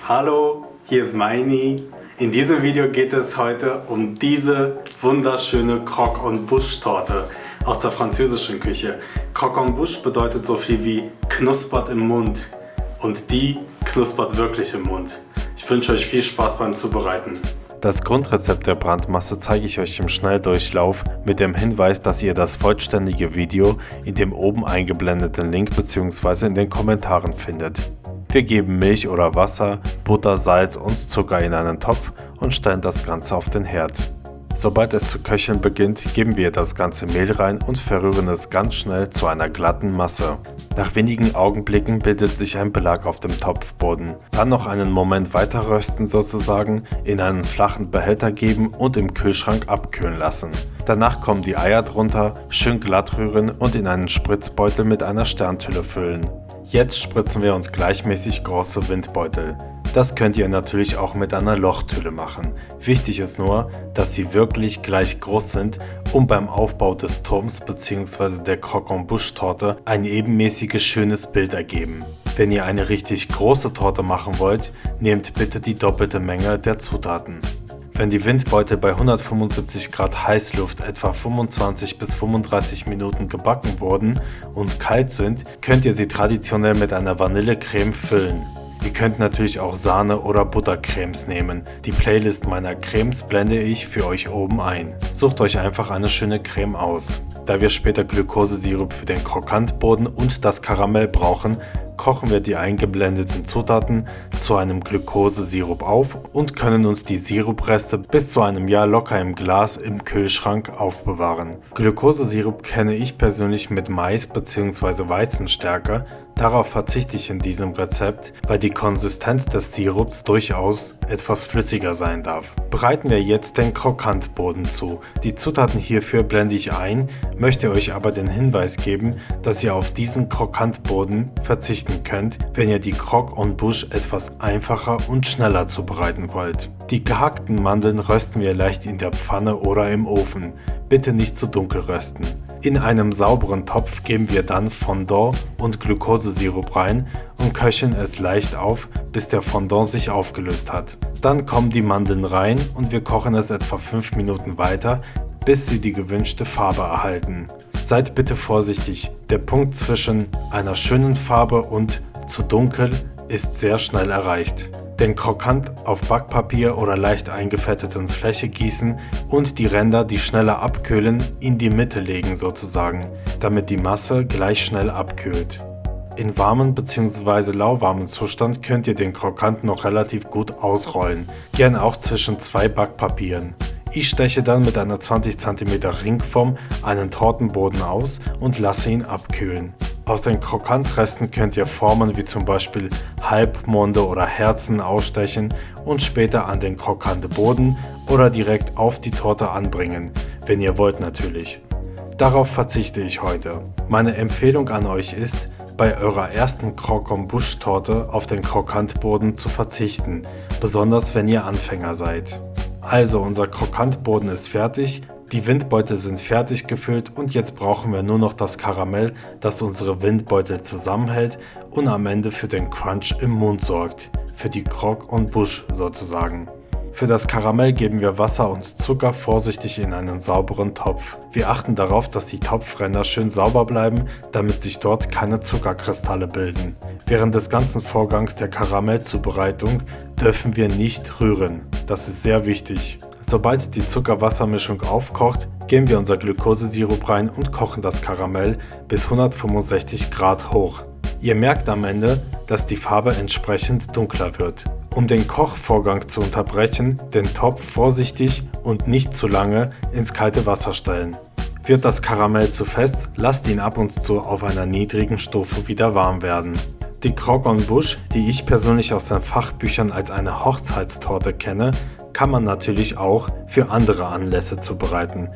Hallo, hier ist Meini. In diesem Video geht es heute um diese wunderschöne Croque en Bouche Torte aus der französischen Küche. Croque en Bouche bedeutet so viel wie knuspert im Mund und die knuspert wirklich im Mund. Ich wünsche euch viel Spaß beim Zubereiten. Das Grundrezept der Brandmasse zeige ich euch im Schnelldurchlauf mit dem Hinweis, dass ihr das vollständige Video in dem oben eingeblendeten Link bzw. in den Kommentaren findet. Wir geben Milch oder Wasser, Butter, Salz und Zucker in einen Topf und stellen das Ganze auf den Herd. Sobald es zu köcheln beginnt, geben wir das ganze Mehl rein und verrühren es ganz schnell zu einer glatten Masse. Nach wenigen Augenblicken bildet sich ein Belag auf dem Topfboden. Dann noch einen Moment weiter rösten sozusagen, in einen flachen Behälter geben und im Kühlschrank abkühlen lassen. Danach kommen die Eier drunter, schön glatt rühren und in einen Spritzbeutel mit einer Sterntülle füllen. Jetzt spritzen wir uns gleichmäßig große Windbeutel. Das könnt ihr natürlich auch mit einer Lochtülle machen. Wichtig ist nur, dass sie wirklich gleich groß sind, um beim Aufbau des Turms bzw. der Croque en Bouche Torte ein ebenmäßiges schönes Bild ergeben. Wenn ihr eine richtig große Torte machen wollt, nehmt bitte die doppelte Menge der Zutaten. Wenn die Windbeutel bei 175 Grad Heißluft etwa 25 bis 35 Minuten gebacken wurden und kalt sind, könnt ihr sie traditionell mit einer Vanillecreme füllen. Ihr könnt natürlich auch Sahne- oder Buttercremes nehmen. Die Playlist meiner Cremes blende ich für euch oben ein. Sucht euch einfach eine schöne Creme aus. Da wir später Glukosesirup für den Krokantboden und das Karamell brauchen, kochen wir die eingeblendeten Zutaten zu einem Glukosesirup auf und können uns die Sirupreste bis zu einem Jahr locker im Glas im Kühlschrank aufbewahren. Glukosesirup kenne ich persönlich mit Mais bzw. Weizenstärke. Darauf verzichte ich in diesem Rezept, weil die Konsistenz des Sirups durchaus etwas flüssiger sein darf. Bereiten wir jetzt den Krokantboden zu. Die Zutaten hierfür blende ich ein, möchte euch aber den Hinweis geben, dass ihr auf diesen Krokantboden verzichten könnt, wenn ihr die Croque en Bouche etwas einfacher und schneller zubereiten wollt. Die gehackten Mandeln rösten wir leicht in der Pfanne oder im Ofen. Bitte nicht zu dunkel rösten. In einem sauberen Topf geben wir dann Fondant und Glukosesirup rein und köcheln es leicht auf, bis der Fondant sich aufgelöst hat. Dann kommen die Mandeln rein und wir kochen es etwa 5 Minuten weiter, bis sie die gewünschte Farbe erhalten. Seid bitte vorsichtig, der Punkt zwischen einer schönen Farbe und zu dunkel ist sehr schnell erreicht. Den Krokant auf Backpapier oder leicht eingefetteten Fläche gießen und die Ränder, die schneller abkühlen, in die Mitte legen sozusagen, damit die Masse gleich schnell abkühlt. In warmen bzw. lauwarmen Zustand könnt ihr den Krokant noch relativ gut ausrollen, gern auch zwischen 2 Backpapieren. Ich steche dann mit einer 20 cm Ringform einen Tortenboden aus und lasse ihn abkühlen. Aus den Krokantresten könnt ihr Formen wie zum Beispiel Halbmonde oder Herzen ausstechen und später an den Krokantboden oder direkt auf die Torte anbringen, wenn ihr wollt natürlich. Darauf verzichte ich heute. Meine Empfehlung an euch ist, bei eurer ersten Croque en Bouche Torte auf den Krokantboden zu verzichten, besonders wenn ihr Anfänger seid. Also unser Krokantboden ist fertig, die Windbeutel sind fertig gefüllt und jetzt brauchen wir nur noch das Karamell, das unsere Windbeutel zusammenhält und am Ende für den Crunch im Mund sorgt, für die Croque en Bouche sozusagen. Für das Karamell geben wir Wasser und Zucker vorsichtig in einen sauberen Topf. Wir achten darauf, dass die Topfränder schön sauber bleiben, damit sich dort keine Zuckerkristalle bilden. Während des ganzen Vorgangs der Karamellzubereitung dürfen wir nicht rühren. Das ist sehr wichtig. Sobald die Zucker-Wasser-Mischung aufkocht, geben wir unser Glukosesirup rein und kochen das Karamell bis 165 Grad hoch. Ihr merkt am Ende, dass die Farbe entsprechend dunkler wird. Um den Kochvorgang zu unterbrechen, den Topf vorsichtig und nicht zu lange ins kalte Wasser stellen. Wird das Karamell zu fest, lasst ihn ab und zu auf einer niedrigen Stufe wieder warm werden. Die Croque en Bouche, die ich persönlich aus den Fachbüchern als eine Hochzeitstorte kenne, kann man natürlich auch für andere Anlässe zubereiten.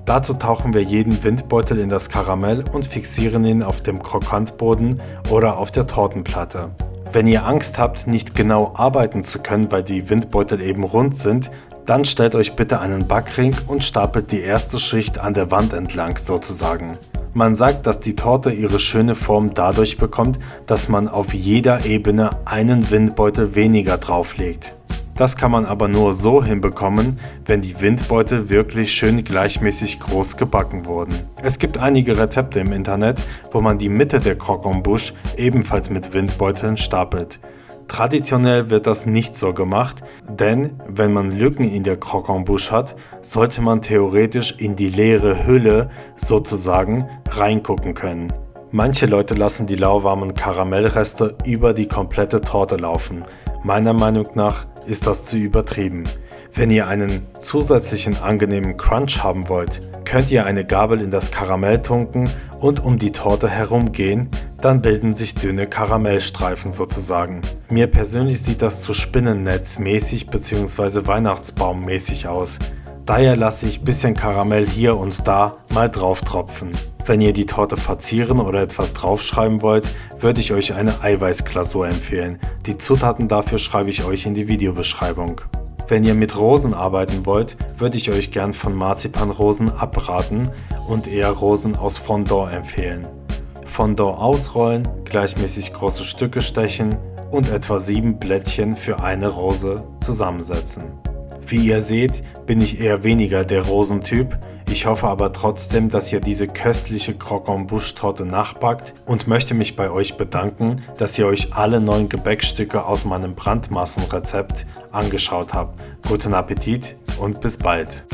Dazu tauchen wir jeden Windbeutel in das Karamell und fixieren ihn auf dem Krokantboden oder auf der Tortenplatte. Wenn ihr Angst habt, nicht genau arbeiten zu können, weil die Windbeutel eben rund sind, dann stellt euch bitte einen Backring und stapelt die erste Schicht an der Wand entlang sozusagen. Man sagt, dass die Torte ihre schöne Form dadurch bekommt, dass man auf jeder Ebene einen Windbeutel weniger drauflegt. Das kann man aber nur so hinbekommen, wenn die Windbeutel wirklich schön gleichmäßig groß gebacken wurden. Es gibt einige Rezepte im Internet, wo man die Mitte der Croque en Bouche ebenfalls mit Windbeuteln stapelt. Traditionell wird das nicht so gemacht, denn wenn man Lücken in der Croque en Bouche hat, sollte man theoretisch in die leere Hülle sozusagen reingucken können. Manche Leute lassen die lauwarmen Karamellreste über die komplette Torte laufen. Meiner Meinung nach ist das zu übertrieben. Wenn ihr einen zusätzlichen angenehmen Crunch haben wollt, könnt ihr eine Gabel in das Karamell tunken und um die Torte herumgehen, dann bilden sich dünne Karamellstreifen sozusagen. Mir persönlich sieht das zu Spinnennetzmäßig bzw. Weihnachtsbaummäßig aus. Daher lasse ich ein bisschen Karamell hier und da mal drauf tropfen. Wenn ihr die Torte verzieren oder etwas draufschreiben wollt, würde ich euch eine Eiweißglasur empfehlen. Die Zutaten dafür schreibe ich euch in die Videobeschreibung. Wenn ihr mit Rosen arbeiten wollt, würde ich euch gern von Marzipanrosen abraten und eher Rosen aus Fondant empfehlen. Fondant ausrollen, gleichmäßig große Stücke stechen und etwa 7 Blättchen für eine Rose zusammensetzen. Wie ihr seht, bin ich eher weniger der Rosentyp. Ich hoffe aber trotzdem, dass ihr diese köstliche Croque en Bouche Torte nachbackt und möchte mich bei euch bedanken, dass ihr euch alle 9 Gebäckstücke aus meinem Brandmassenrezept angeschaut habt. Guten Appetit und bis bald!